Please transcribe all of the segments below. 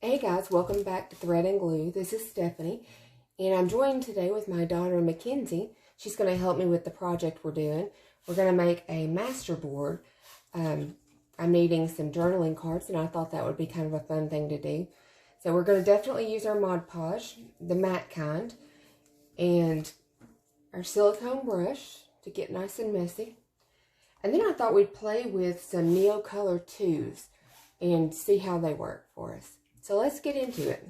Hey guys, welcome back to Thread and Glue. This is Stephanie, and I'm joined today with my daughter MacKenzie. She's going to help me with the project we're doing. We're going to make a master board. I'm needing some journaling cards, and I thought that would be kind of a fun thing to do. So we're going to definitely use our Mod Podge, the matte kind, and our silicone brush to get nice and messy. And then I thought we'd play with some Neo Color 2s and see how they work for us. So let's get into it.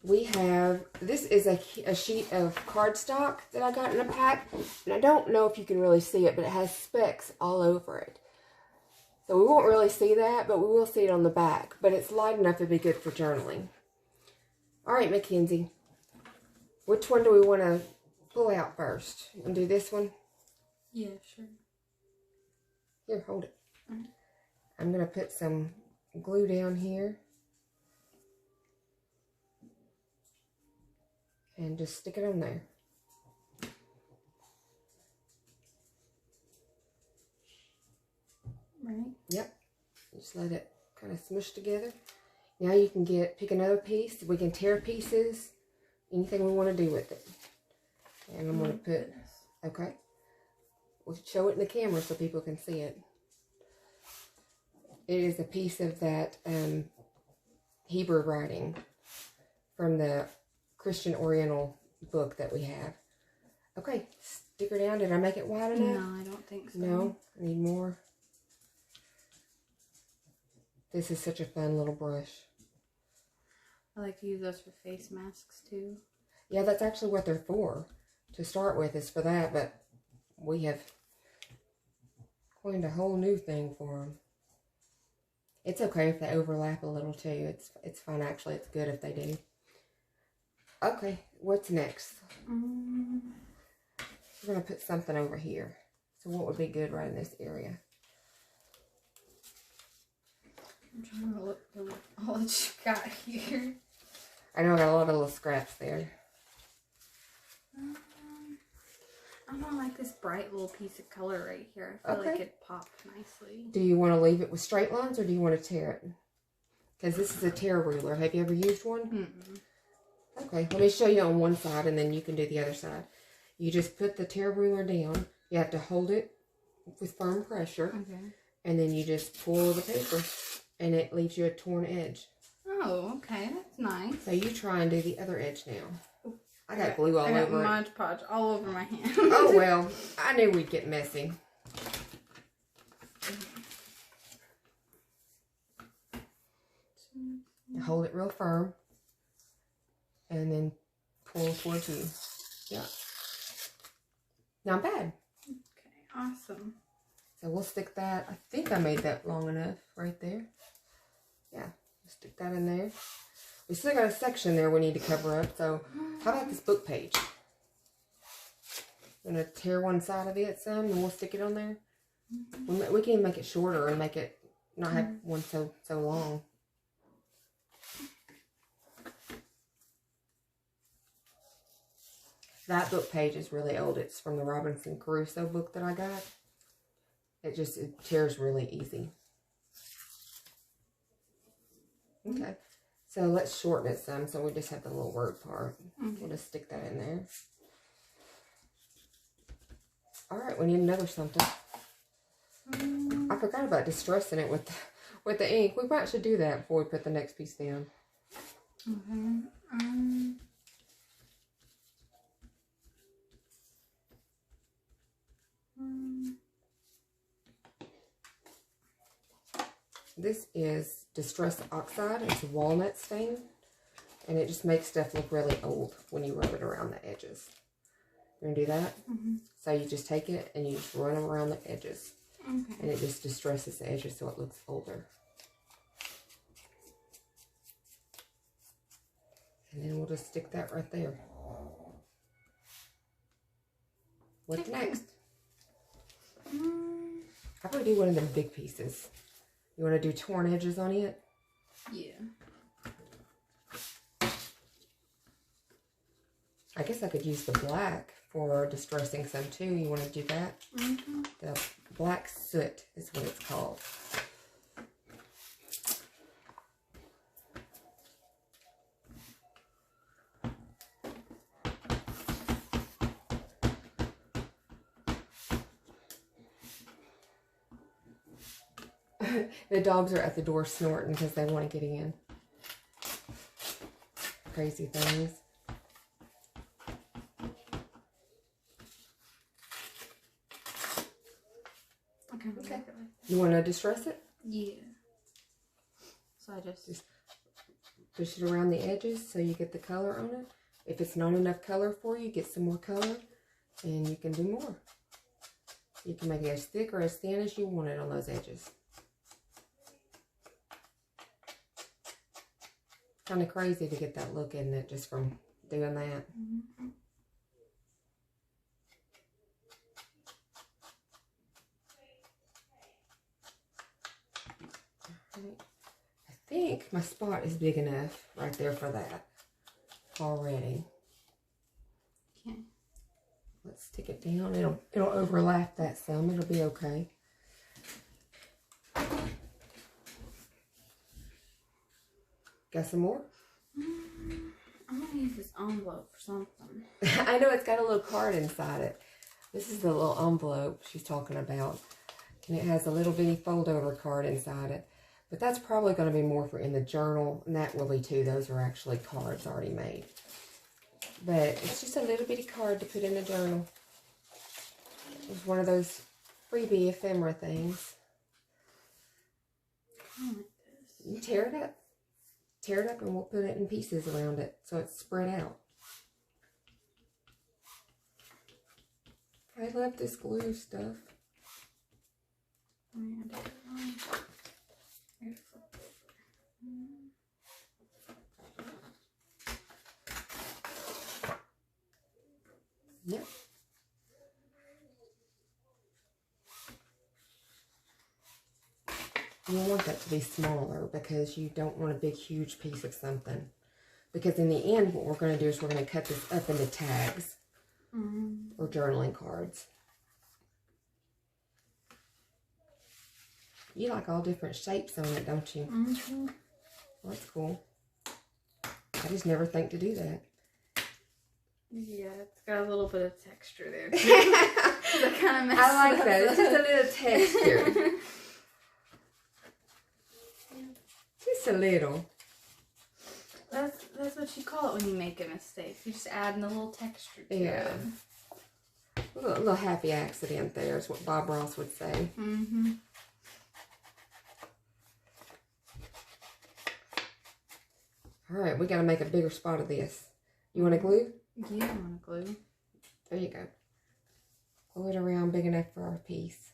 We have, this is a sheet of cardstock that I got in a pack. And I don't know if you can really see it, but it has specks all over it. So we won't really see that, but we will see it on the back. But it's light enough to be good for journaling. All right, MacKenzie. Which one do we want to pull out first? You want to do this one? Yeah, sure. Here, hold it. I'm going to put some glue down here and just stick it on there. Right. Yep. Just let it kind of smush together. Now you can pick another piece. We can tear pieces, anything we want to do with it. And I'm going to put, okay. We'll show it in the camera so people can see it. It is a piece of that Hebrew writing from the Christian Oriental book that we have. Okay, stick her down. Did I make it wide enough? No, I don't think so. No, I need more. This is such a fun little brush. I like to use those for face masks too. Yeah, that's actually what they're for. To start with is for that, but we have coined a whole new thing for them. It's okay if they overlap a little too. It's fine actually. It's good if they do. Okay, what's next? We're going to put something over here. So what would be good right in this area? I'm trying to look through all that you got here. I know I got a lot of little scraps there. I don't like this bright little piece of color right here. I feel like it popped nicely. Do you want to leave it with straight lines or do you want to tear it? Because this is a tear ruler. Have you ever used one? Mm-mm. Okay, let me show you on one side and then you can do the other side. You just put the tear ruler down. You have to hold it with firm pressure. Okay. And then you just pull the paper and it leaves you a torn edge. Oh, okay. That's nice. So you try and do the other edge now. I got glue all over it. I got Mod Podge all over my hand. Oh, well, I knew we'd get messy. Hold it real firm. And then pull towards you. Yeah. Not bad. Okay, awesome. So we'll stick that. I think I made that long enough right there. Yeah, stick that in there. We still got a section there we need to cover up. So how about this book page? I'm going to tear one side of it some and we'll stick it on there. We can even make it shorter and make it not have one so long. That book page is really old. It's from the Robinson Crusoe book that I got. It tears really easy. Okay. So let's shorten it some so we just have the little word part. We'll just stick that in there. Alright, we need another something. I forgot about distressing it with the ink. We might should do that before we put the next piece down. Okay. This is Distress Oxide. It's a walnut stain. And it just makes stuff look really old when you rub it around the edges. You want to do that? So you just take it and you just run them around the edges. Okay. And it just distresses the edges so it looks older. And then we'll just stick that right there. What's next? I'll probably do one of them big pieces. You want to do torn edges on it? Yeah. I guess I could use the black for distressing some too. You want to do that? The black soot is what it's called. The dogs are at the door snorting because they want to get in. Crazy things. Okay. You want to distress it? Yeah. So I just push it around the edges so you get the color on it. If it's not enough color for you, get some more color and you can do more. You can make it as thick or as thin as you want it on those edges. Kind of crazy to get that look, isn't it, just from doing that? Mm-hmm. I think my spot is big enough right there for that already. Okay. Let's stick it down. It'll overlap that some. It'll be okay. Got some more? I'm gonna use this envelope for something. I know it's got a little card inside it. This is the little envelope she's talking about. And it has a little bitty fold-over card inside it. But that's probably going to be more for in the journal. And that will be too. Those are actually cards already made. But it's just a little bitty card to put in the journal. It's one of those freebie ephemera things. I like this. You tear it up. Tear it up and we'll put it in pieces around it so it's spread out. I love this glue stuff. Yep. You want that to be smaller because you don't want a big, huge piece of something. Because in the end, what we're going to do is we're going to cut this up into tags or journaling cards. You like all different shapes on it, don't you? Mm-hmm. Well, that's cool. I just never think to do that. Yeah, it's got a little bit of texture there. I like that. It's just a little texture. Just a little. That's what you call it when you make a mistake. You just add in a little texture to it. A little happy accident there is what Bob Ross would say. Mm-hmm. All right, we got to make a bigger spot of this. You want to glue? Yeah, I want to glue. There you go. Glue it around big enough for our piece.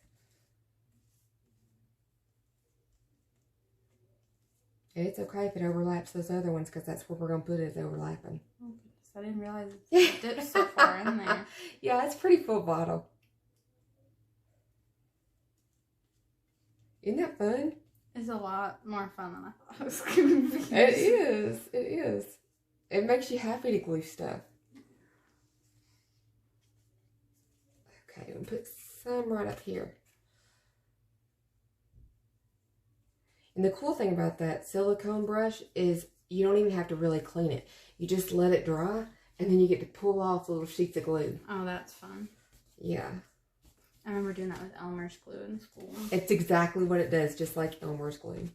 And it's okay if it overlaps those other ones because that's where we're going to put it, is overlapping. Oh, goodness. I didn't realize it dipped so far in there. Yeah, it's pretty full bottle. Isn't that fun? It's a lot more fun than I thought it was going to be. It is. It is. It makes you happy to glue stuff. Okay, we'll put some right up here. And the cool thing about that silicone brush is you don't even have to really clean it. You just let it dry, and then you get to pull off little sheets of glue. Oh, that's fun. Yeah. I remember doing that with Elmer's glue in school. It's exactly what it does, just like Elmer's glue.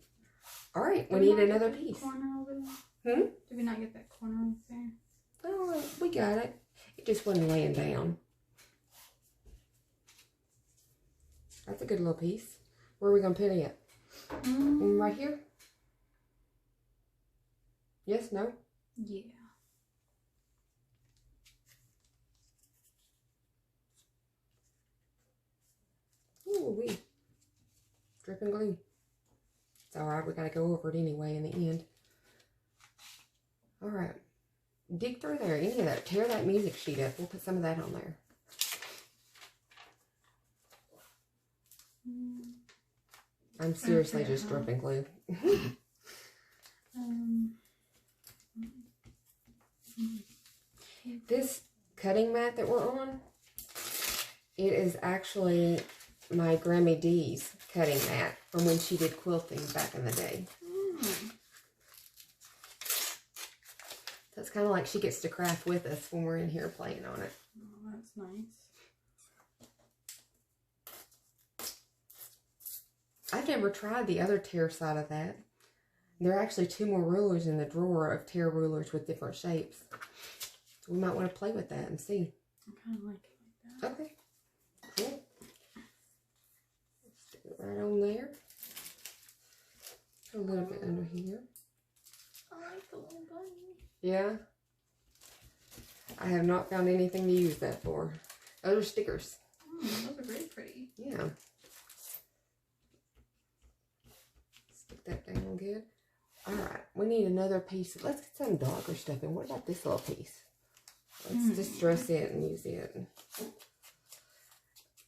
All right, we need another piece. Corner over there? Did we not get that corner right there? Oh, we got it. It just wasn't laying down. That's a good little piece. Where are we going to put it? Right here? Yes, no? Yeah. Ooh, wee. Dripping glue. It's alright, we got to go over it anyway in the end. Alright. Dig through there, any of that. Tear that music sheet up. We'll put some of that on there. I'm seriously just dripping glue. This cutting mat that we're on, it is actually my Grammy D's cutting mat from when she did quilting back in the day. So it's kind of like she gets to craft with us when we're in here playing on it. Oh, that's nice. I've never tried the other tear side of that. There are actually 2 more rulers in the drawer of tear rulers with different shapes. So we might want to play with that and see. I kind of like it like that. Okay. Cool. Stick it right on there. A little bit under here. I like the little bunny. Yeah. I have not found anything to use that for. Those are stickers. Those are very pretty. Yeah. Stick that down good. Alright, we need another piece. Let's get some darker stuff in. What about this little piece? Let's distress it and use it.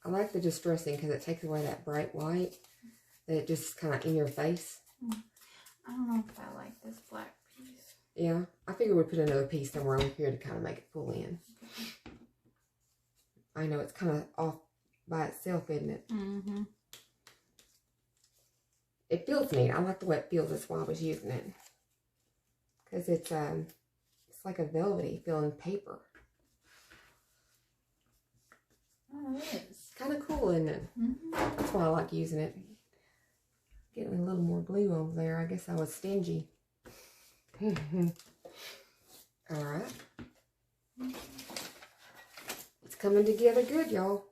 I like the distressing because it takes away that bright white. That it just kind of in your face. I don't know if I like this black piece. Yeah, I figured we'd put another piece somewhere over here to kind of make it pull in. I know it's kind of off by itself, isn't it? Mm-hmm. It feels neat. I like the way it feels. That's why I was using it. Because it's like a velvety feeling paper. Oh, it is. Kind of cool, isn't it? Mm-hmm. That's why I like using it. Getting a little more blue over there. I guess I was stingy. Alright. It's coming together good, y'all.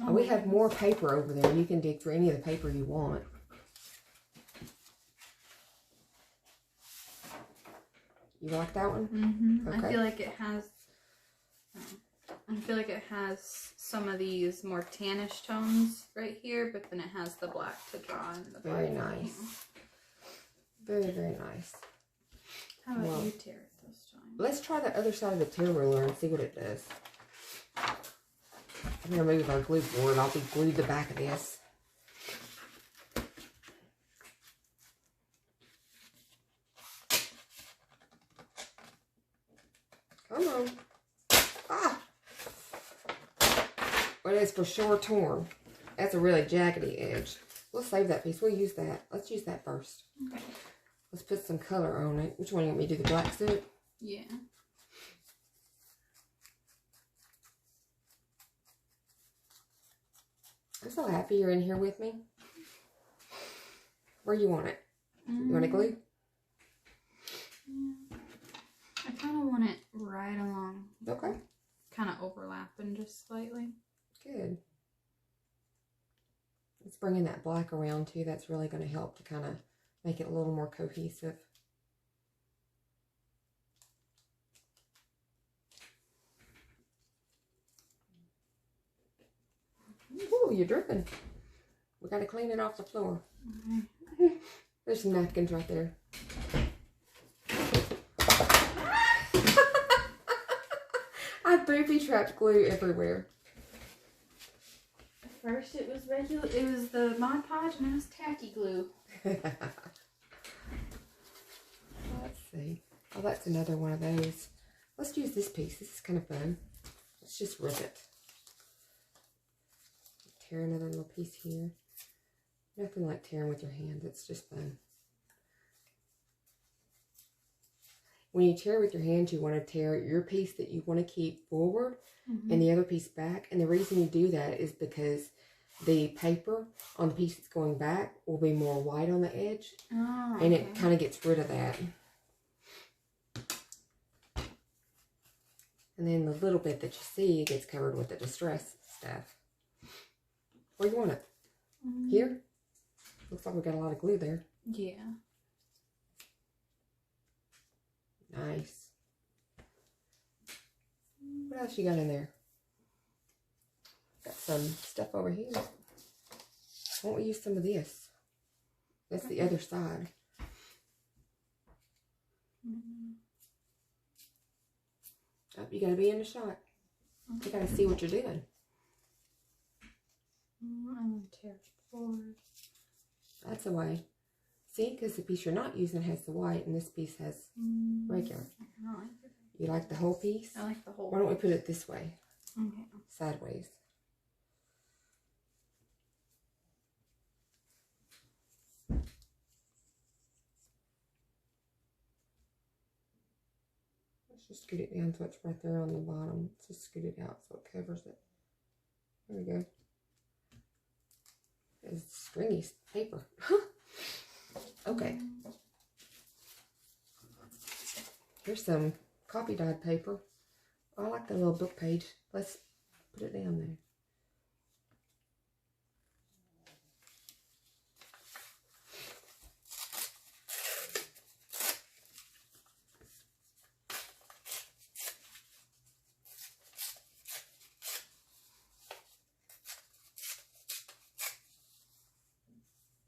Oh, we have more paper over there. You can dig for any of the paper you want. You like that one? Mm-hmm. Okay. I feel like it has some of these more tannish tones right here, but then it has the black to draw in the back. Very nice. Very, very nice. How about you tear it this time? Let's try the other side of the tear ruler and see what it does. I'm going to move our glue board. I'll be glued the back of this. Come on. Ah! Well, it's for sure torn. That's a really jaggedy edge. We'll save that piece. We'll use that. Let's use that first. Okay. Let's put some color on it. Which one do you want me to do? The black suit? Yeah. I'm so happy you're in here with me. Where you want it? You want it glue? Yeah. I kind of want it right along. Okay. Kind of overlapping just slightly. Good. Let's bring in that black around too. That's really going to help to kind of make it a little more cohesive. Ooh, you're dripping. We got to clean it off the floor. Okay. There's some napkins right there. I booby-trapped glue everywhere. At first it was regular, it was the Mod Podge, now it's tacky glue. Let's see. Oh, that's another one of those. Let's use this piece. This is kind of fun. Let's just rip it. Tear another little piece here. Nothing like tearing with your hands. It's just fun. When you tear with your hands, you want to tear your piece that you want to keep forward and the other piece back. And the reason you do that is because the paper on the piece that's going back will be more white on the edge. Oh, and it kind of gets rid of that. And then the little bit that you see gets covered with the distress stuff. Where do you want it? Here? Looks like we got a lot of glue there. Yeah. Nice. What else you got in there? Got some stuff over here. Why don't we use some of this? That's the other side. Oh, you gotta be in the shot. You gotta see what you're doing. I'm gonna tear it forward. That's the way. See, because the piece you're not using has the white, and this piece has regular. I like it. You like the whole piece? I like the whole. Why don't we put it this way? Okay. Sideways. Let's Just scoot it down so it's right there on the bottom. Just scoot it out so it covers it. There we go. It's stringy paper. Okay. Here's some copy dyed paper. I like the little book page. Let's put it down there.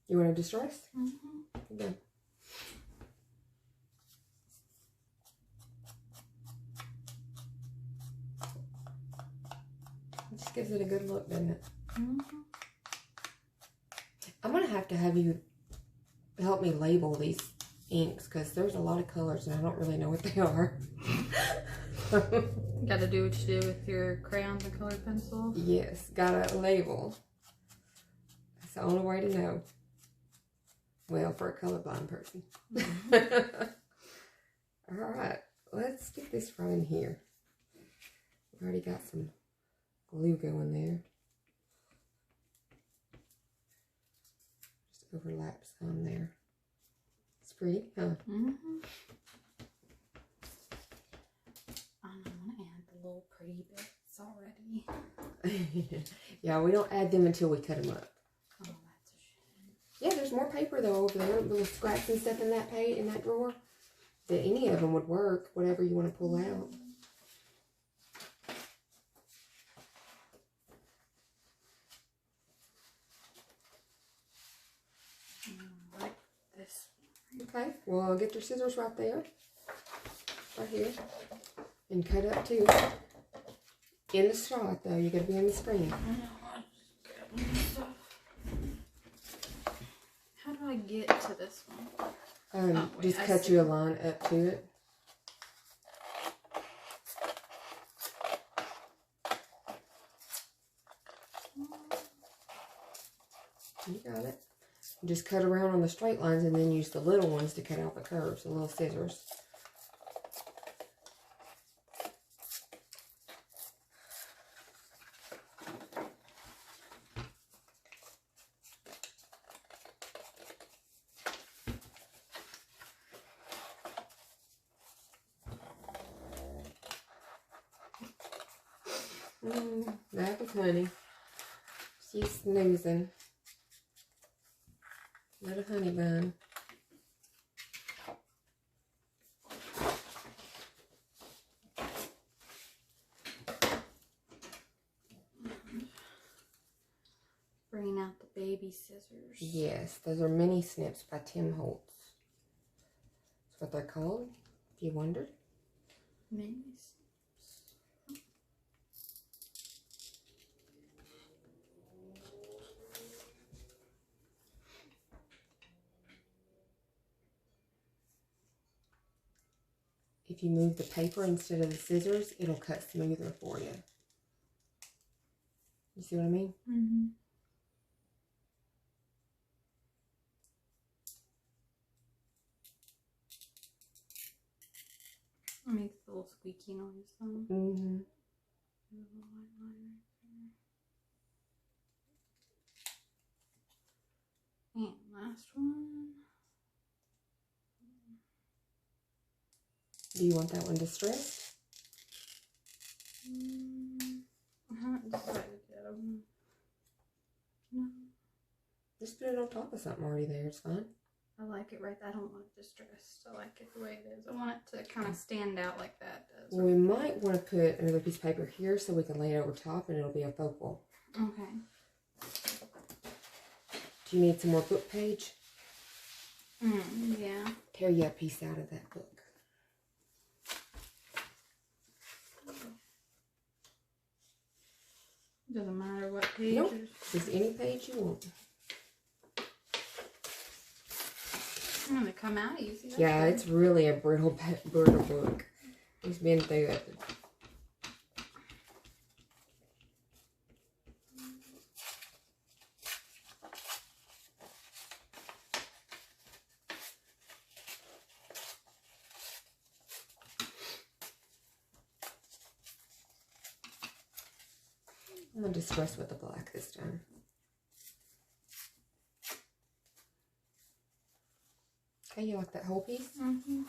You want to distress? Mm-hmm. Okay. It just gives it a good look, doesn't it? Mm-hmm. I'm going to have you help me label these inks because there's a lot of colors and I don't really know what they are. Got to do what you do with your crayons and colored pencils. Yes, got to label. That's the only way to know. Well, for a colorblind person. Mm-hmm. All right, let's get this right in here. We already got some glue going there. Just overlaps on there. It's pretty, huh? Mm-hmm. I want to add the little pretty bits already. Yeah, we don't add them until we cut them up. Oh, that's a shame. Yeah, there's more paper though over there. Little scraps and stuff in that page, in that drawer. That any of them would work, whatever you want to pull out. Like this. Okay, well, get your scissors right there. Right here. And cut up too. In the shot though, you gotta be on the screen. How do I get to this one? Just cut you a line up to it. You got it. Just cut around on the straight lines and then use the little ones to cut out the curves, the little scissors. Back with Honey. She's snoozing. Little honey bun. Bringing out the baby scissors. Yes, those are mini snips by Tim Holtz. That's what they're called, if you wondered. Mini snips. If you move the paper instead of the scissors, it'll cut smoother for you. You see what I mean? Mm-hmm. It makes a little squeaky noise though. Mm-hmm. And last one. Do you want that one distressed? I haven't decided yet. No. Just put it on top of something already there. It's fine. I like it right. I don't want it distressed. I like it the way it is. I want it to kind of stand out like that does. Well, we might want to put another piece of paper here so we can lay it over top and it'll be a focal. Okay. Do you need some more book page? Yeah. Tear you a piece out of that book. Doesn't matter what page. Nope. Just any page you want. They come out easy. That's Yeah, good. it's really a brittle book. He's been through it. I'm going to distress with the black this time. Okay, you like that whole piece? Mm-hmm.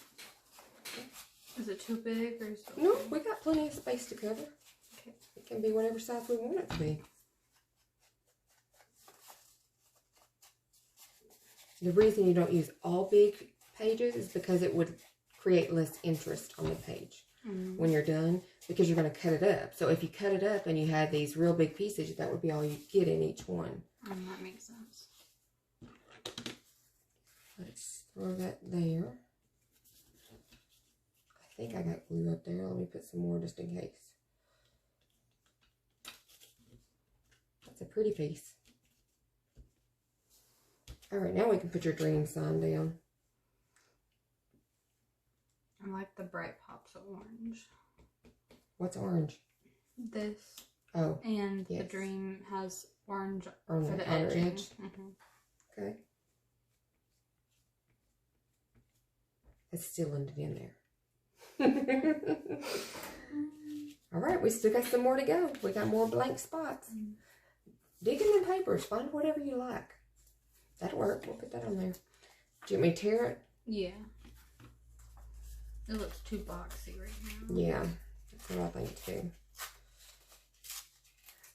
Okay. Is it too big or is it okay? No, we got plenty of space to cover. Okay. It can be whatever size we want it to be. The reason you don't use all big pages is because it would create less interest on the page when you're done, because you're going to cut it up. So if you cut it up and you had these real big pieces, that would be all you get in each one. That makes sense. Let's throw that there. I think I got glue up there. Let me put some more just in case. That's a pretty piece. Alright, now we can put your dream sign down. I like the bright pops of orange. What's orange? This. Oh. And yes. the dream has orange on for the edge. Mm-hmm. Okay. It's still ended in there. Alright, we still got some more to go. We got more blank spots. Dig in the papers. Find whatever you like. That'll work. We'll put that on there. Do you want me to tear it? Yeah. It looks too boxy right now. Yeah, that's what I think too.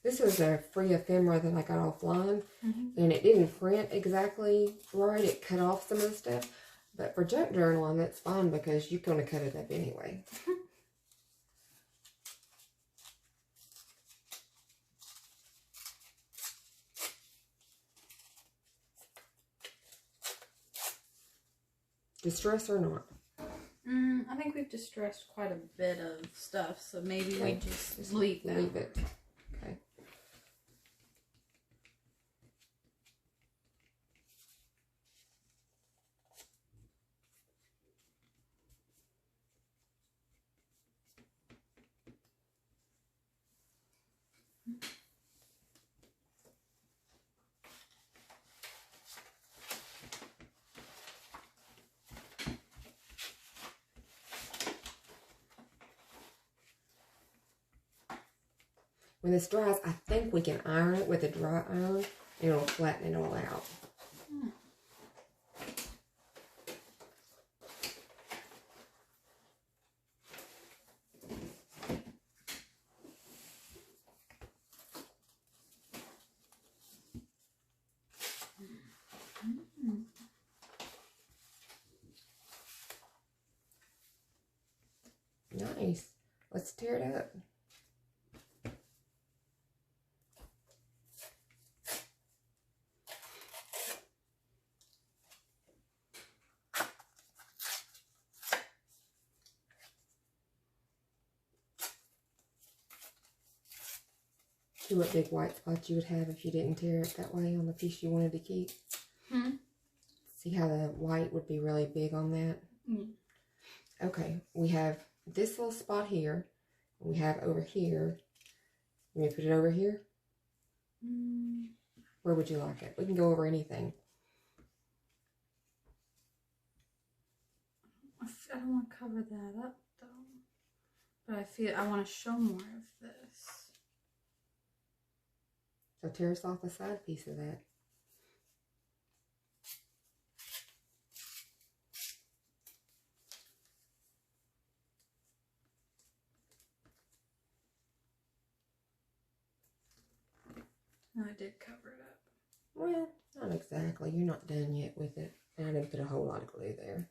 This was a free ephemera that I got offline, and it didn't print exactly right. It cut off some of the stuff. But for junk journaling, that's fine because you're going to cut it up anyway. Distress or not? I think we've distressed quite a bit of stuff, so maybe we just leave that. Leave it. Okay. When this dries, I think we can iron it with a dry iron, and it'll flatten it all out. Nice. Let's tear it up. See what big white spots you would have if you didn't tear it that way on the piece you wanted to keep. See how the white would be really big on that? Okay, we have this little spot here. We have over here. Let me put it over here. Where would you like it? We can go over anything. I don't want to cover that up though. But I feel I want to show more of this. So tear us off a side piece of that. No, I did cover it up. Well, not exactly. You're not done yet with it. And I didn't put a whole lot of glue there.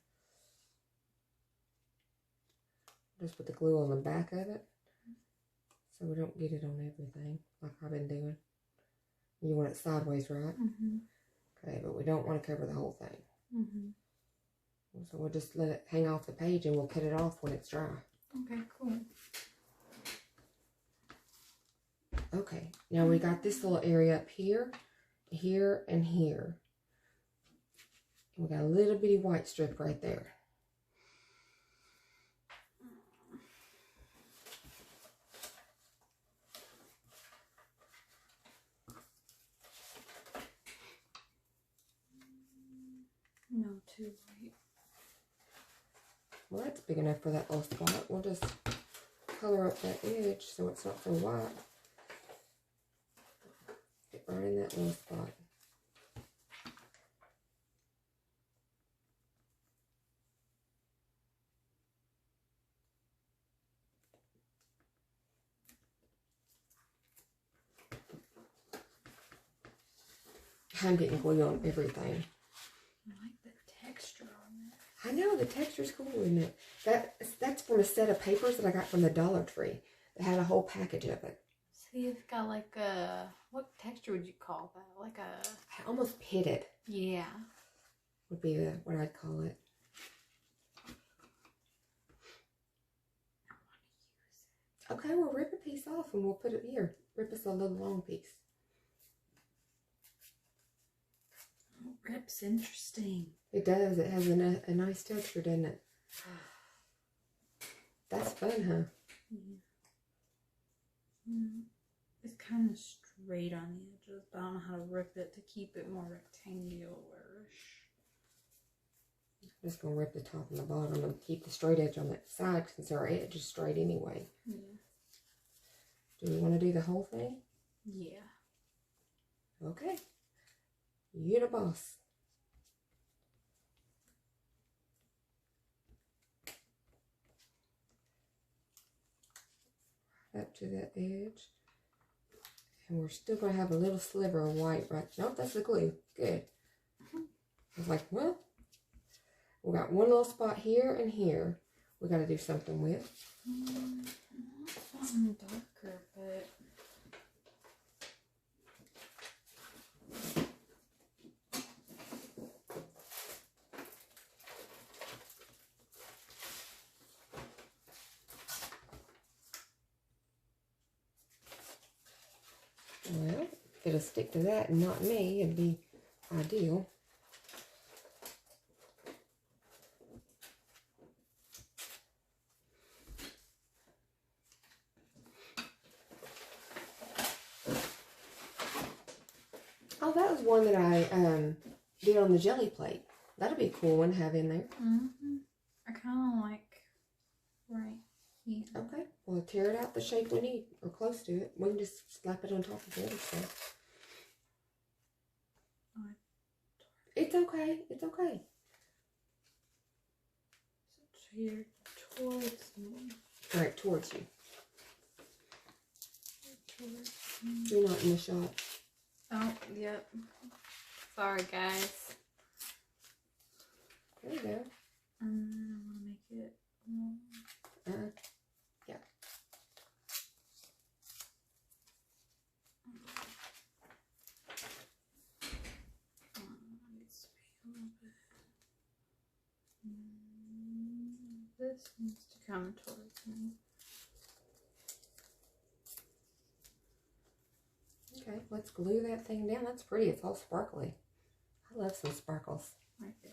Just put the glue on the back of it, so we don't get it on everything, like I've been doing. You want it sideways, right? Okay, but we don't want to cover the whole thing. So we'll just let it hang off the page and we'll cut it off when it's dry. Okay, cool. Okay, now we got this little area up here, here, and here. And we got a little bitty white strip right there. No, too white. Well, that's big enough for that little spot. We'll just color up that edge so it's not so white. Stick it right in that little spot. I'm getting glue on everything. I like the texture on that. I know, the texture's cool, isn't it? That's from a set of papers that I got from the Dollar Tree. That had a whole package of it. See, it's got like a, what texture would you call that? Like a... Almost pitted. Yeah. Would be what I'd call it. I want to use it. Okay, we'll rip a piece off and we'll put it here. Rip us a little long piece. Oh, rip's interesting. It does. It has a nice texture, doesn't it? That's fun, huh? Yeah. It's kind of straight on the edges, but I don't know how to rip it to keep it more rectangular-ish. I'm just going to rip the top and the bottom and keep the straight edge on that side since our edge is straight anyway. Yeah. Do you want to do the whole thing? Yeah. Okay. You the boss. Up to that edge. And we're still going to have a little sliver of white right. Nope, that's the glue. Good. I was like, well, we got one little spot here and here we got to do something with. Something darker, but... Well, if it'll stick to that and not me, it'd be ideal. Oh, that was one that I did on the jelly plate. That'd be a cool one to have in there. I kind of like right here. Okay, well, tear it out the shape we need, or close to it. We can just slap it on top of the other stuff. It's okay. It's okay. So here towards me. All right, towards you. Towards me. You're not in the shot. Oh, yep. Sorry, guys. There you go. I want to make it more. Yeah. Needs to be a little bit. This needs to come towards me. Okay, let's glue that thing down. That's pretty. It's all sparkly. I love some sparkles. Right there.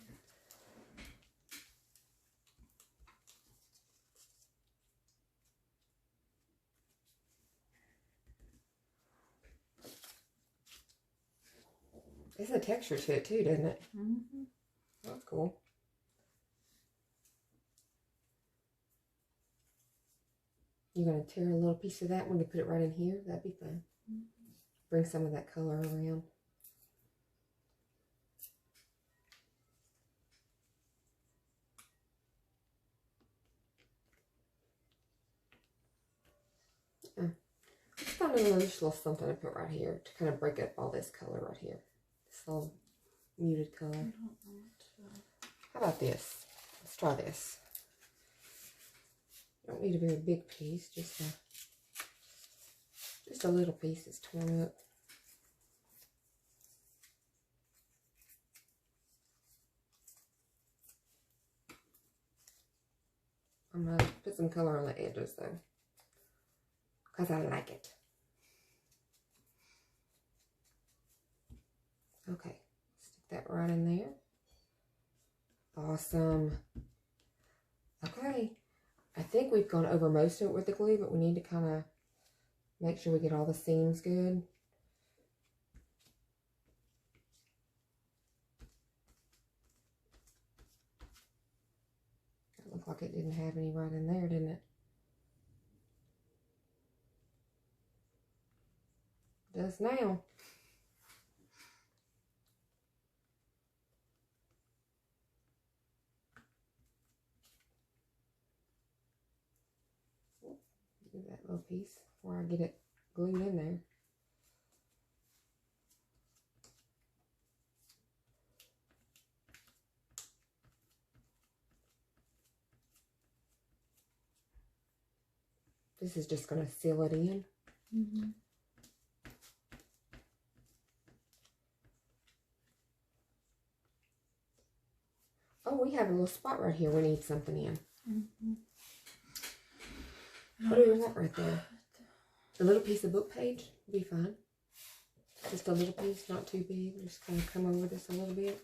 There's a texture to it too, doesn't it? Mm-hmm. That's cool. You're going to tear a little piece of that when you put it right in here? That'd be fun. Mm-hmm. Bring some of that color around. Let's find another little something to put right here to kind of break up all this color right here. This little muted color. I don't want to. How about this? Let's try this. Don't need a very big piece, just a little piece that's torn up. I'm going to put some color on the edges though, because I like it. Okay, stick that right in there. Awesome. Okay, I think we've gone over most of it with the glue, but we need to kind of make sure we get all the seams good. That looked like it didn't have any right in there, didn't it? It does now. little piece before I get it glued in there. This is just going to seal it in. Mm-hmm. Oh, we have a little spot right here we need something in. Mm-hmm. What do you want right there? A little piece of book page would be fine. Just a little piece, not too big. Just kind of come over this a little bit.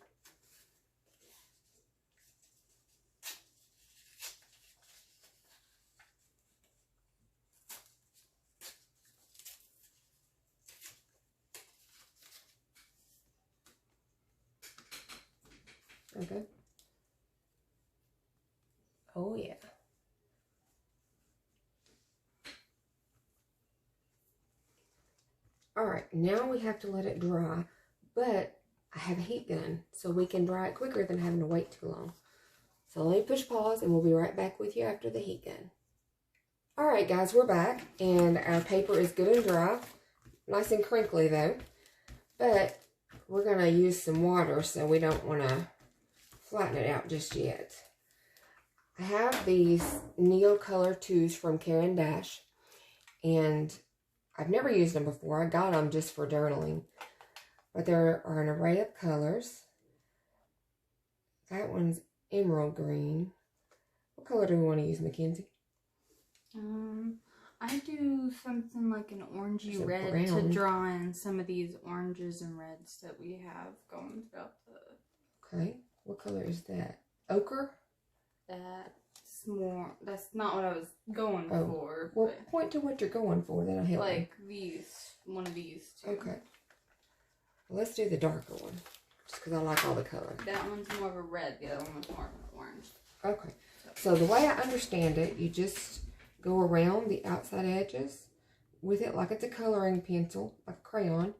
Okay. Oh, yeah. Alright, now we have to let it dry, but I have a heat gun, so we can dry it quicker than having to wait too long. So let me push pause, and we'll be right back with you after the heat gun. Alright guys, we're back, and our paper is good and dry. Nice and crinkly though, but we're going to use some water, so we don't want to flatten it out just yet. I have these Neo Color 2s from Caran d'Ache, and I've never used them before. I got them just for journaling, but there are an array of colors. That one's emerald green. What color do we want to use, MacKenzie? I do something like an orangey red brown to draw in some of these oranges and reds that we have going throughout the... Okay, what color is that? Ochre? That's not what I was going for. Well, point to what you're going for, that'll help me. Like one of these two. Okay. Well, let's do the darker one, just because I like all the color. That one's more of a red, the other one's more of an orange. Okay, so the way I understand it, you just go around the outside edges with it like it's a coloring pencil, like a crayon.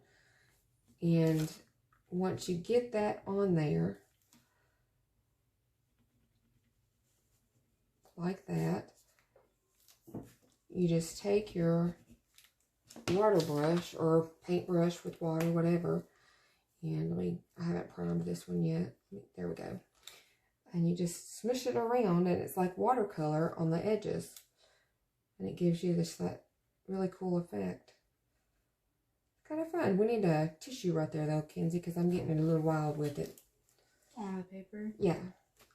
And once you get that on there, like that, you just take your water brush or paintbrush with water, whatever, and I haven't primed this one yet. There we go. And you just smush it around, and it's like watercolor on the edges, and it gives you that really cool effect. It's kind of fun. We need a tissue right there though, Kenzie, because I'm getting a little wild with it. On the paper? Yeah.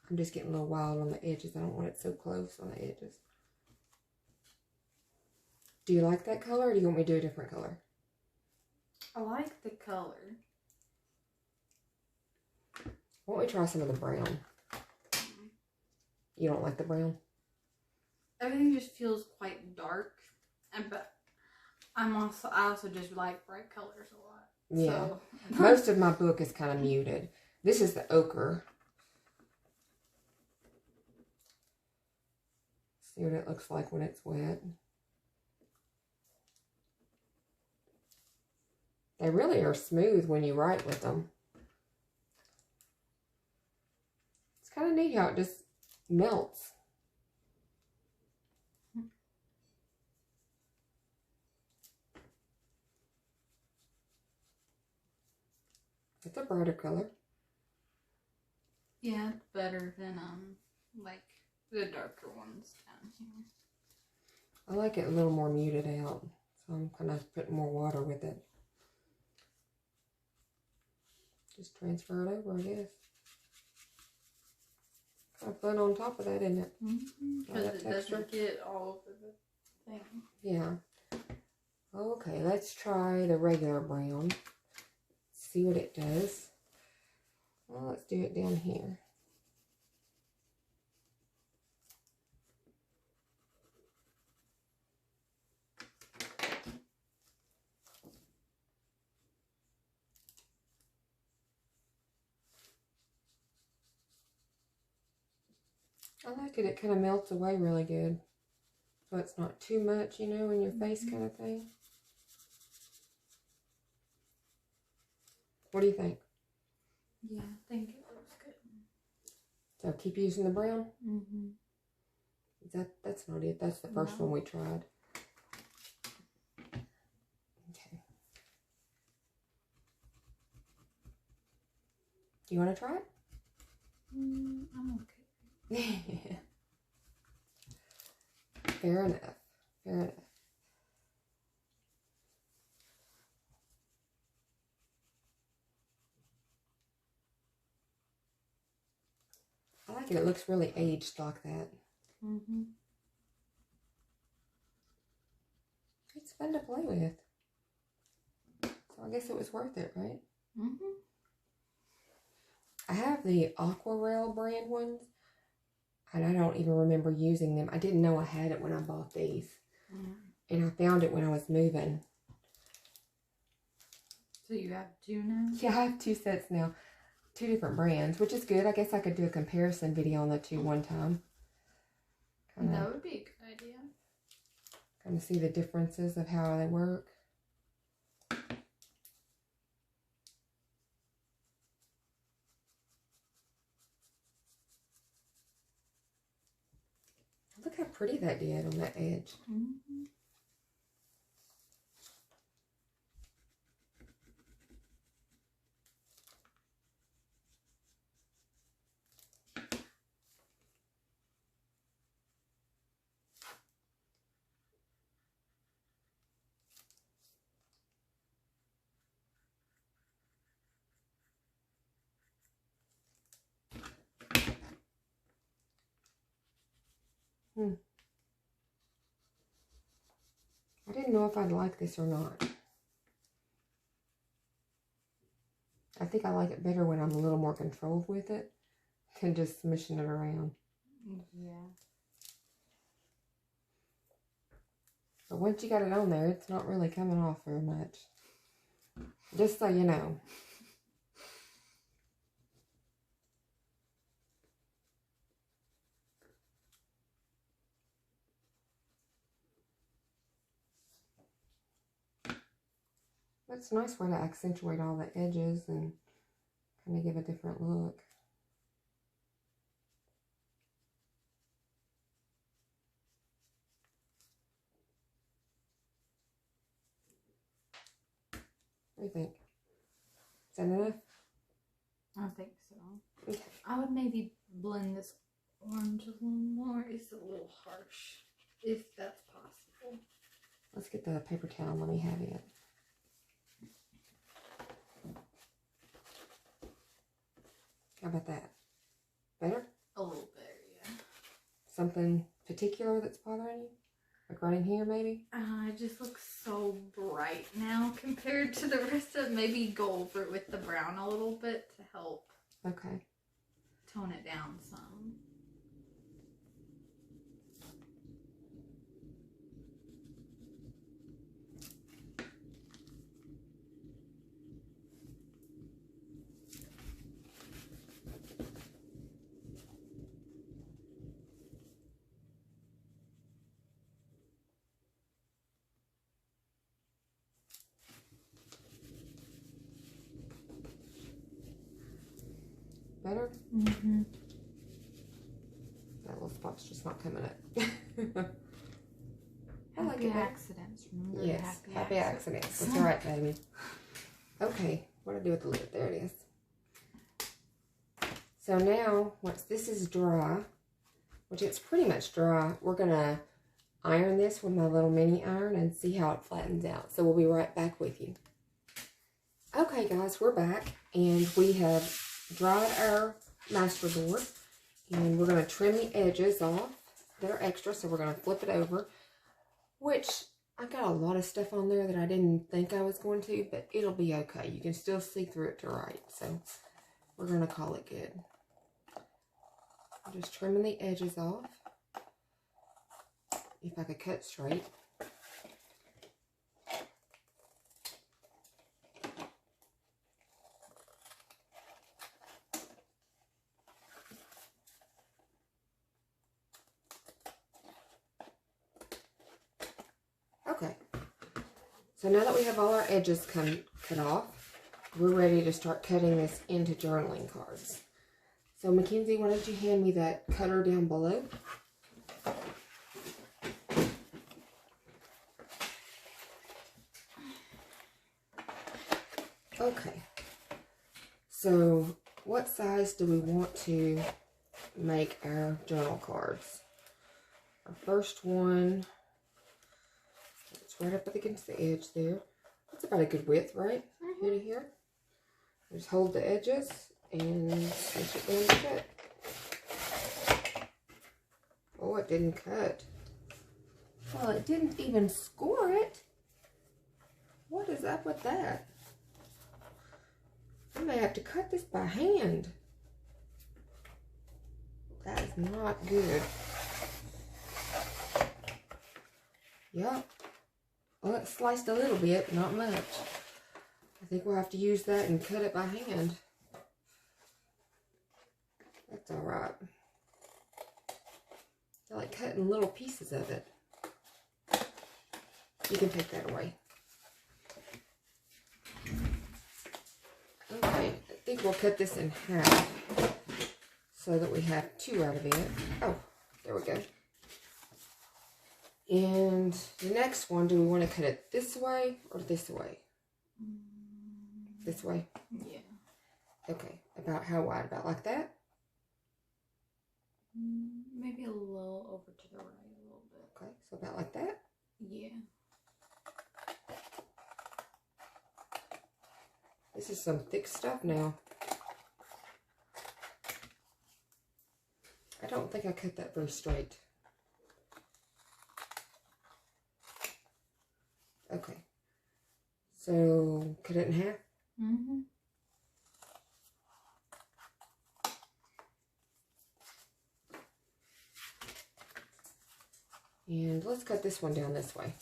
I'm just getting a little wild on the edges. I don't want it so close on the edges. Do you like that color, or do you want me to do a different color? I like the color. Why don't we try some of the brown? You don't like the brown? Everything just feels quite dark, but I also just like bright colors a lot. Yeah. So. Most of my book is kind of muted. This is the ochre. See what it looks like when it's wet. They really are smooth when you write with them. It's kind of neat how it just melts. It's a brighter color. Yeah, it's better than like the darker ones down here. I like it a little more muted out, so I'm kind of putting more water with it. Just transfer it over, I guess. Kind of fun on top of that, isn't it? Because it doesn't get all over the thing. Yeah. Okay, let's try the regular brown. See what it does. Well, let's do it down here. I like it. It kind of melts away really good. So it's not too much, you know, in your face kind of thing. What do you think? Yeah, I think it looks good. So keep using the brown? That's not it. That's the first one we tried. You want to try it? I'm okay. Fair enough. Fair enough. I like it. It looks really aged like that. Mm-hmm. It's fun to play with. So I guess it was worth it, right? Mm-hmm. I have the Aquarel brand ones, and I don't even remember using them. I didn't know I had it when I bought these. Mm. And I found it when I was moving. So you have 2 now? Yeah, I have 2 sets now. 2 different brands, which is good. I guess I could do a comparison video on the 2 one time. That would be a good idea. Kind of see the differences of how they work. Look how pretty that did on that edge. Mm-hmm. I didn't know if I'd like this or not. I think I like it better when I'm a little more controlled with it than just smishing it around. Yeah. But once you got it on there, it's not really coming off very much. Just so you know. That's a nice way to accentuate all the edges and kind of give a different look. What do you think? Is that enough? I think so. Okay. I would maybe blend this orange a little more. It's a little harsh, if that's possible. Let's get the paper towel and let me have it. How about that? Better? A little better, yeah. Something particular that's bothering you? Like right in here, maybe? It just looks so bright now compared to the rest of it. Maybe go over it with the brown a little bit to help Okay. tone it down some. Better? Mm-hmm. That little spot's just not coming up. I like Happy it better. accidents, remember? Yes, happy accidents. That's right, baby. Okay, what do I do with the lid? There it is. So now, once this is dry, which it's pretty much dry, we're going to iron this with my little mini iron and see how it flattens out. So we'll be right back with you. Okay, guys, we're back, and we have dried our master board, and we're going to trim the edges off that are extra. So we're going to flip it over, which I got a lot of stuff on there that I didn't think I was going to, but it'll be okay. You can still see through it to right, so we're going to call it good. I'm just trimming the edges off. If I could cut straight. Okay, so now that we have all our edges cut off, we're ready to start cutting this into journaling cards. So MacKenzie, why don't you hand me that cutter down below? Okay, so what size do we want to make our journal cards? Our first one, it's right up against the edge there. That's about a good width, right? Here to here. Just hold the edges and push it down to cut. Oh, it didn't cut. Well, it didn't even score it. What is up with that? I may have to cut this by hand. That is not good. Yep. Well, it sliced a little bit, not much. I think we'll have to use that and cut it by hand. That's alright. I like cutting little pieces of it. You can take that away. Okay, I think we'll cut this in half so that we have 2 out of it. Oh, there we go. And the next one, do we want to cut it this way or this way? This way? Yeah. Okay, about how wide? About like that? Maybe a little over to the right a little bit. Okay, so about like that? Yeah. This is some thick stuff now. I don't think I cut that very straight. Okay. So, cut it in half? Mm-hmm. And let's cut this one down this way.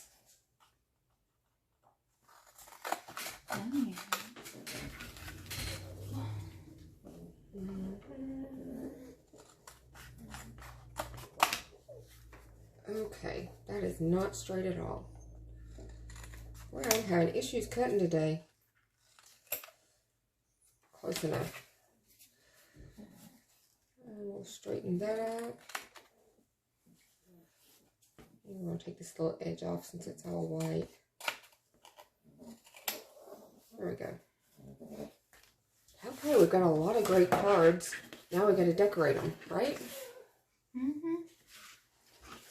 Okay, that is not straight at all. Well, I'm having issues cutting today. Close enough. And we'll straighten that out. I'm going to take this little edge off since it's all white. There we go. Okay, we've got a lot of great cards. Now we got to decorate them, right? Mm-hmm.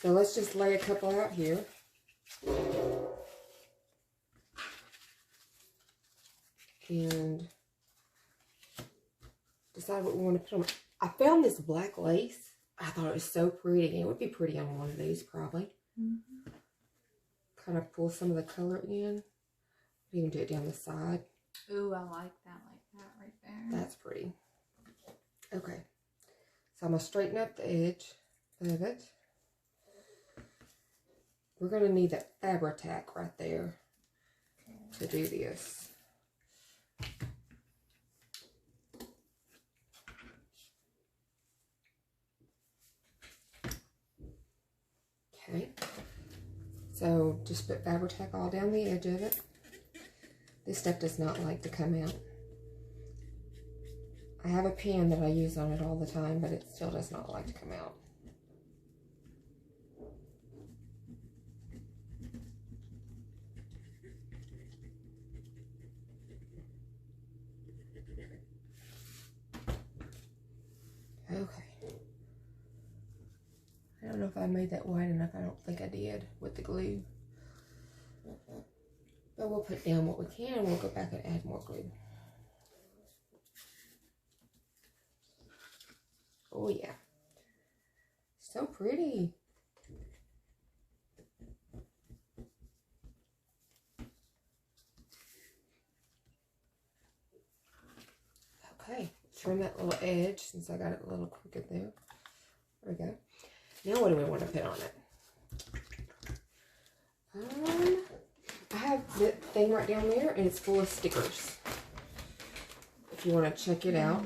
So let's just lay a couple out here. And decide what we want to put on. I found this black lace. I thought it was so pretty. It would be pretty on one of these probably. Mm-hmm. Kind of pull some of the color in. Even do it down the side. Ooh, I like that right there. That's pretty. Okay. So I'm going to straighten up the edge of it. We're going to need that Fabri-Tac right there to do this. Okay. So just put Fabri-Tac all down the edge of it. This stuff does not like to come out. I have a pen that I use on it all the time, but it still does not like to come out. Okay. I don't know if I made that wide enough. I don't think I did with the glue. But we'll put down what we can and we'll go back and add more glue. Oh yeah. So pretty. Okay, trim that little edge since I got it a little crooked there. There we go. Now what do we want to put on it? I have the thing right down there and it's full of stickers. If you want to check it out.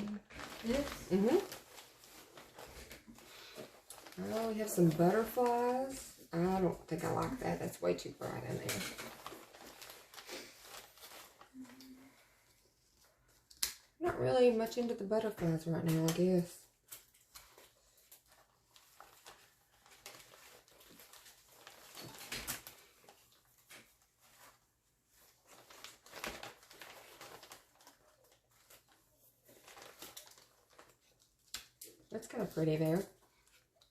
This? Mm-hmm. Oh, we have some butterflies. I don't think I like that. That's way too bright in there. Not really much into the butterflies right now, I guess. That's kind of pretty there.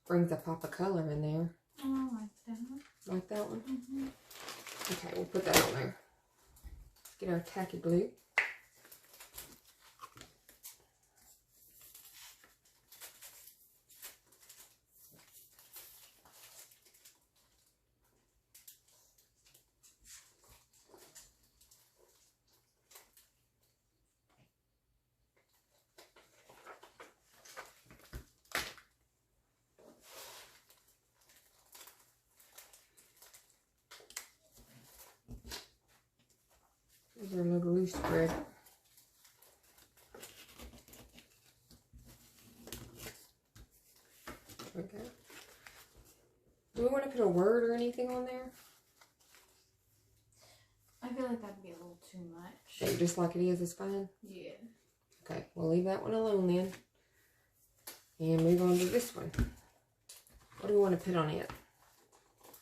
Brings a pop of color in there. Oh, I like that. Like that one? Mm-hmm. Okay, we'll put that on there. Let's get our tacky glue. These are a little loose spread. Okay. Do we want to put a word or anything on there? I feel like that'd be a little too much. Okay, just like it is fine? Yeah. Okay, we'll leave that one alone then. And move on to this one. What do we want to put on it?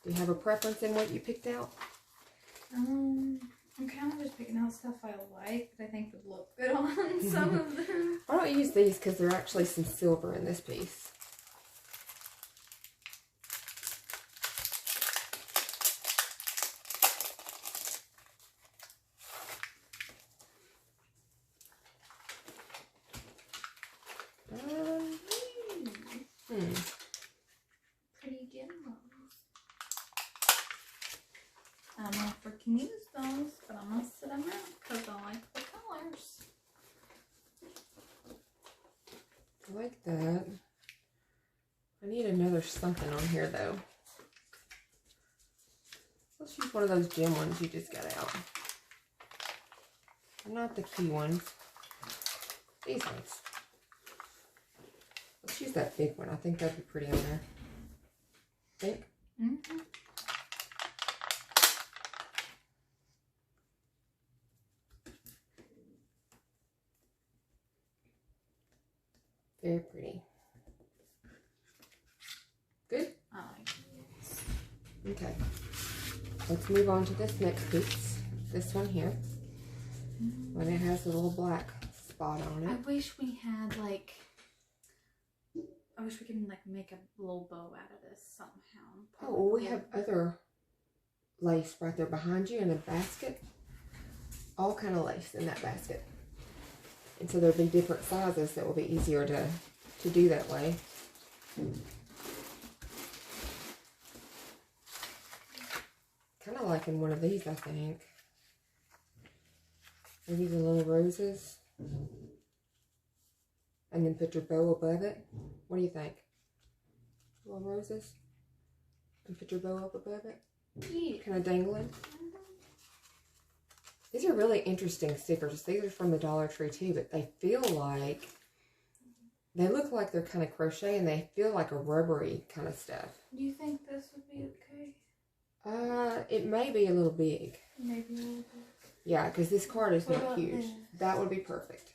Do you have a preference in what you picked out? I'm kind of just picking out stuff I like that I think would look good on some of them. I don't use these because there's actually some silver in this piece. Pretty gems. I don't know if we can use those, but I'm going to sit them out because I like the colors. I like that. I need another something on here though. Let's use one of those gem ones you just got out. Not the key ones. These ones. Let's use that big one. I think that'd be pretty on there. Think? Mm-hmm. Very pretty. Good? I like it. Okay. Let's move on to this next piece. This one here. When it has a little black spot on I it. wish we had like, I wish we could like make a little bow out of this somehow. Oh, well, we have other lace right there behind you in a basket. All kind of lace in that basket. And so there'll be different sizes that will be easier to do that way. Kind of like in one of these, I think. Maybe the little roses. And then put your bow above it. What do you think? Little roses? And put your bow up above it? Yeah. Kind of dangling. These are really interesting stickers. These are from the Dollar Tree too, but they feel like, they look like they're kind of crochet and they feel like a rubbery kind of stuff. Do you think this would be okay? It may be a little big. Maybe a little bit. Yeah, because this card is What not about huge. this? That would be perfect.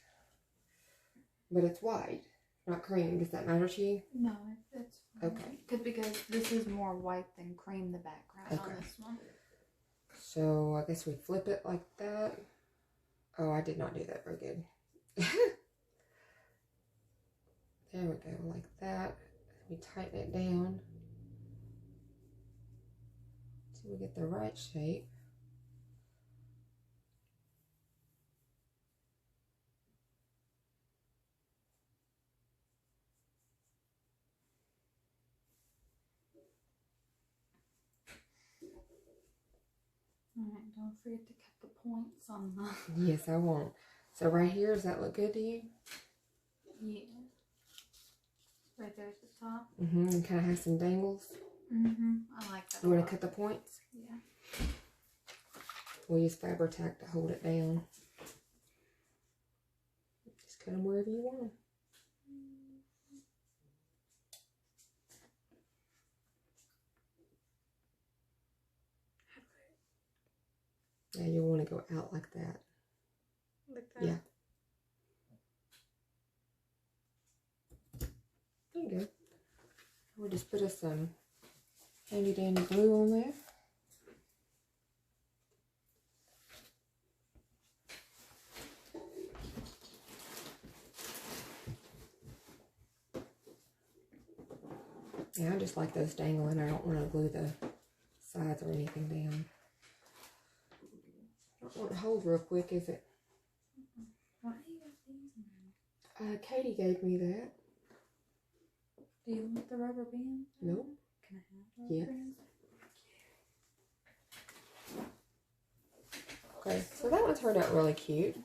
But it's white, not cream. Does that matter to you? No, it's fine. Okay. Because this is more white than cream, the background Okay. on this one. So I guess we flip it like that. Oh, I did not do that very good. There we go, like that. We tighten it down till we get the right shape. Alright, don't forget to cut the points on the... Yes, I won't. So right here, does that look good to you? Yeah. Right there at the top. And kind of have some dangles. I like that. You want to cut the points? Yeah. We'll use Fabri-Tac to hold it down. Just cut them wherever you want them. Yeah, you want to go out like that. Like that? Yeah. There you go. We'll just put us some handy dandy glue on there. Yeah, I just like those dangling. I don't want to glue the sides or anything down. I don't want it to hold real quick, is it? Why do you have these? Katie gave me that. Do you want the rubber band? Nope. Can I have the rubber bands? Okay, so that one turned out really cute.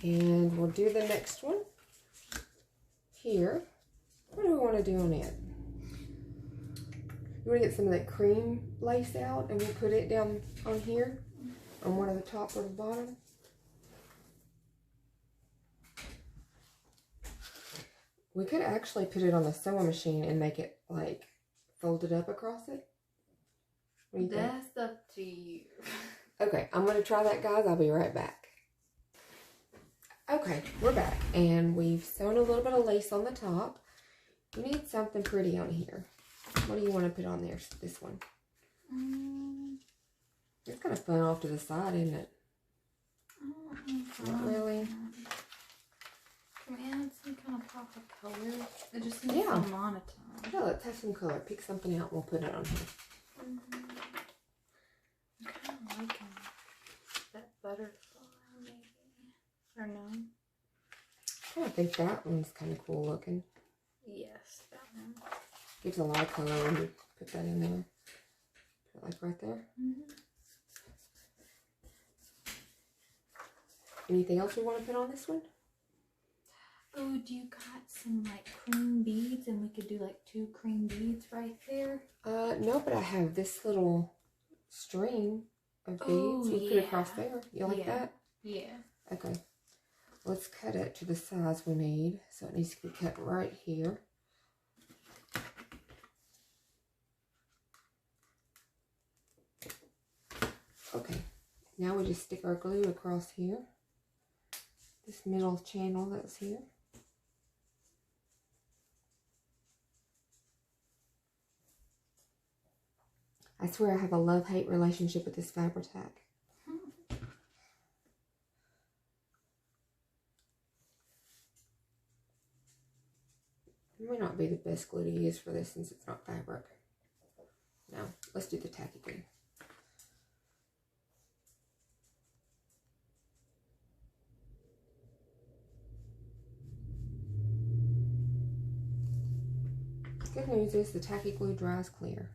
And we'll do the next one here. What do we want to do on it? You want to get some of that cream lace out and we'll put it down on here on one of the top or the bottom. We could actually put it on the sewing machine and make it like folded up across it. What do you think? That's up to you. Okay, I'm going to try that, guys. I'll be right back. Okay, we're back. And we've sewn a little bit of lace on the top. We need something pretty on here. What do you want to put on there? This one. It's kind of fun off to the side, isn't it? Not really. Can we add some kind of pop of color? It just needs some monotone. Yeah, let's have some color. Pick something out and we'll put it on here. I'm kind of liking that butterfly, maybe. Or no? I think that one's kind of cool looking. Yes, that one. Gives a lot of color when you put that in there. Put it like right there. Anything else we want to put on this one? Oh, do you got some like cream beads and we could do like 2 cream beads right there? No, but I have this little string of beads. We'll put it across there. You like that? Yeah. Okay. Let's cut it to the size we need. So it needs to be cut right here. Okay. Now we just stick our glue across here. This middle channel that's here. I swear I have a love-hate relationship with this Fabri-Tac. It may not be the best glue to use for this since it's not fabric. No, let's do the tacky glue. Good news is the tacky glue dries clear.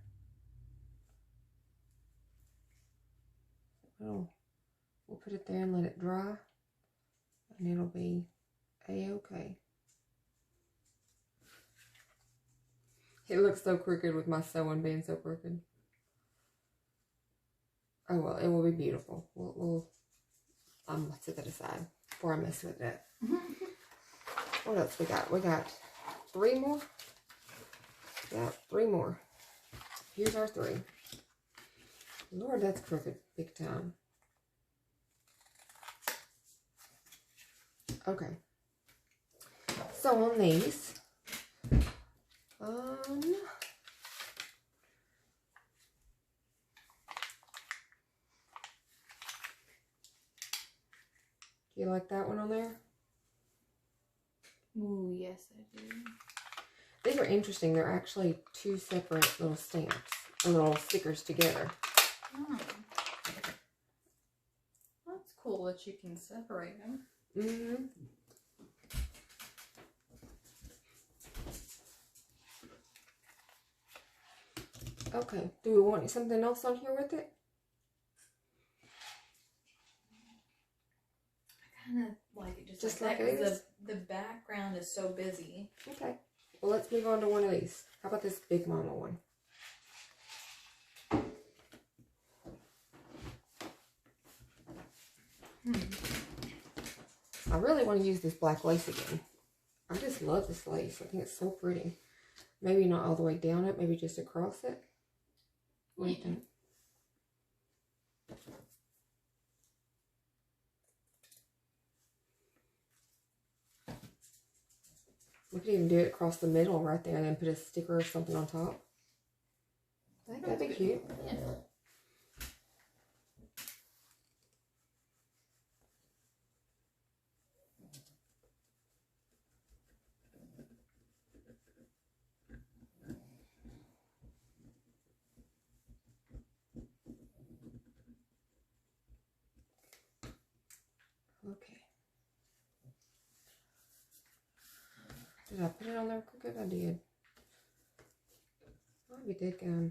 We'll put it there and let it dry, and it'll be a-okay. It looks so crooked with my sewing being so crooked. Oh well, it will be beautiful. I'm gonna set that aside before I mess with it. What else we got? We got 3 more. Yeah, 3 more. Here's our 3. Lord, that's crooked big time. Okay. So on these, do you like that one on there? Ooh, yes I do. These are interesting. They're actually 2 separate little stamps, or little stickers together. Oh. That's cool that you can separate them. Mm-hmm. Okay. Do we want something else on here with it? I kind of like it Just like like that, it is? the background is so busy. Okay. Well, let's move on to one of these. How about this Big Mama one? I really want to use this black lace again. I just love this lace. I think it's so pretty. Maybe not all the way down it, maybe just across it. What do you think? We could even do it across the middle right there and then put a sticker or something on top. I think that'd be cute. Yeah. Did I put it on there crooked? I did. Oh, we did go.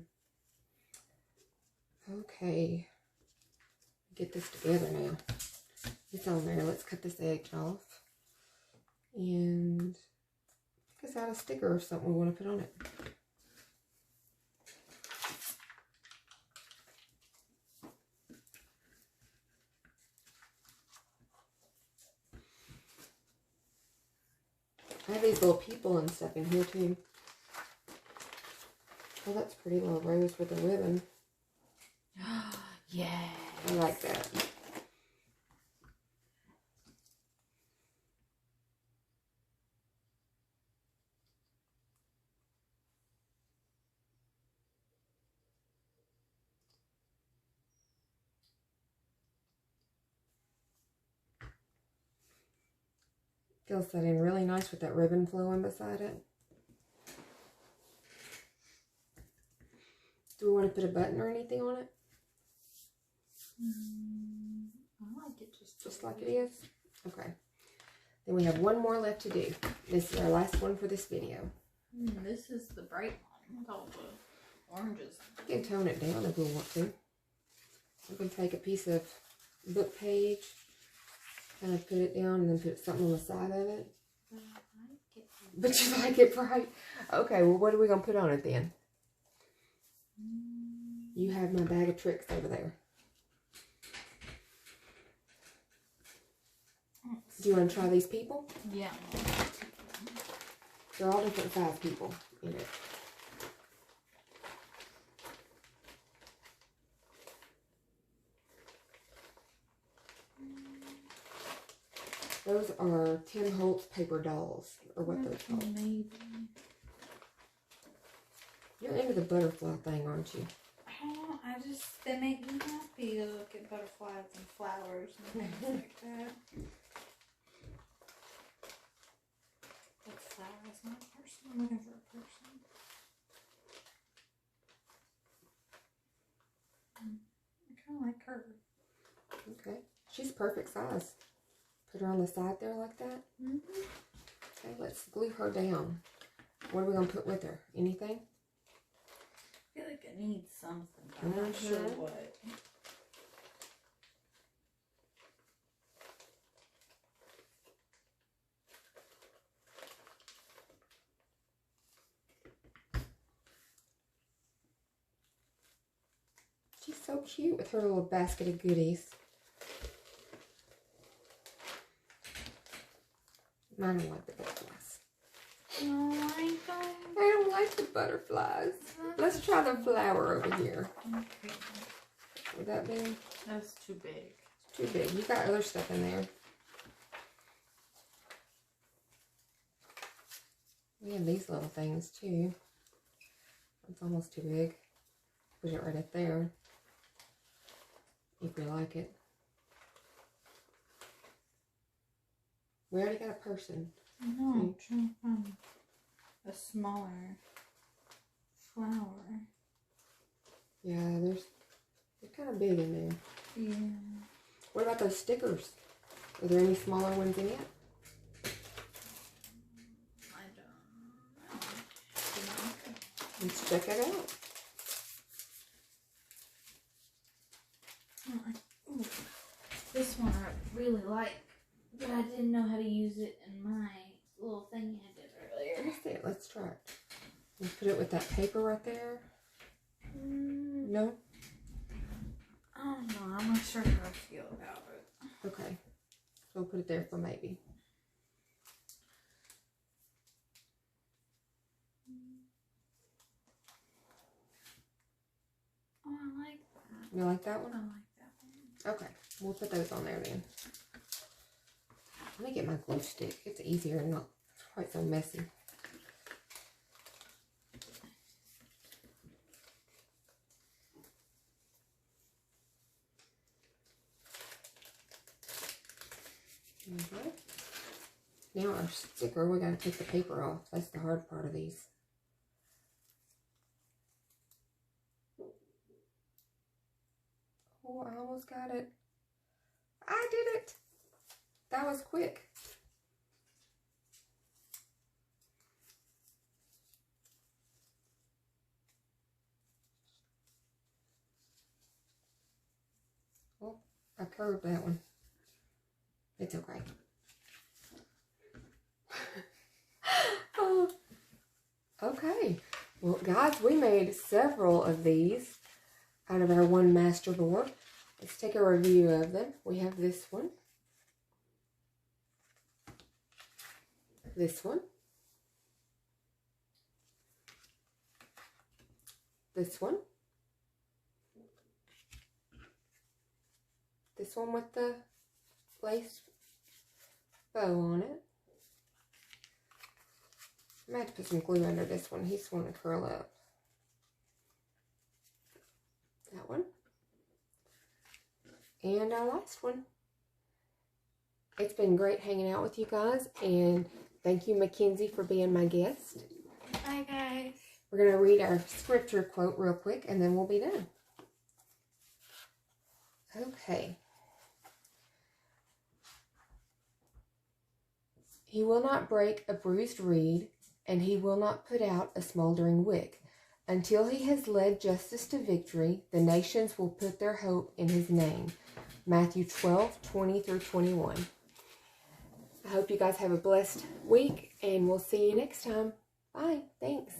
Okay. Get this together now. It's on there. Let's cut this edge off. And pick us out a sticker or something we want to put on it. I have these little people and stuff in here too. Oh, that's pretty little rose with a ribbon. Yeah. I like that. Feels that in really nice with that ribbon flowing beside it. Do we want to put a button or anything on it? I like it just like it is? Okay. Then we have one more left to do. This is our last one for this video. This is the bright one with all the oranges. You can tone it down if we want to. We can take a piece of book page, kind of put it down, and then put something on the side of it. But you like it bright? Okay, well, what are we going to put on it then? You have my bag of tricks over there. Do you want to try these people? Yeah. They're all different size people in it. Those are Tim Holtz paper dolls, or what they're called. Maybe. You're into the butterfly thing, aren't you? Oh, they make me happy to look at butterflies and flowers and things like that. That's flowers, not a person. I'm looking for a person. I kind of like her. Okay. She's perfect size. Put her on the side there like that. Okay, let's glue her down. What are we going to put with her? Anything? I feel like I need something. I'm not sure what. She's so cute with her little basket of goodies. I don't like the butterflies. No, I don't like the butterflies. Let's try the flower over here. Okay. Would that be? That's too big. It's too big. You got other stuff in there. We have these little things too. It's almost too big. Put it right up there. If you like it. We already got a person. No, I'm trying to find a smaller flower. Yeah, they're kind of big in there. Yeah. What about those stickers? Are there any smaller ones in it? I don't know. Let's check it out. Ooh, this one I really like, but I didn't know how to use it in my little thing I did earlier. Let's see it. Let's try it. Let's put it with that paper right there. No? I don't know. I'm not sure how I feel about it. Okay. So we'll put it there for maybe. Oh, I like that. You like that one? I like that one. Okay. We'll put those on there then. Let me get my glue stick. It's easier and not quite so messy. Okay. Now our sticker, we gotta take the paper off. That's the hard part of these. Oh, I almost got it. I did it. That was quick. Oh, I curved that one. It's okay. Oh, okay. Well, guys, we made several of these out of our one master board. Let's take a review of them. We have this one. This one. This one. This one with the lace bow on it. I might have to put some glue under this one. He's want to curl up. That one. And our last one. It's been great hanging out with you guys, and thank you, MacKenzie, for being my guest. Bye, guys. We're going to read our scripture quote real quick, and then we'll be done. Okay. He will not break a bruised reed, and he will not put out a smoldering wick. Until he has led justice to victory, the nations will put their hope in his name. Matthew 12:20-21. I hope you guys have a blessed week, and we'll see you next time. Bye. Thanks.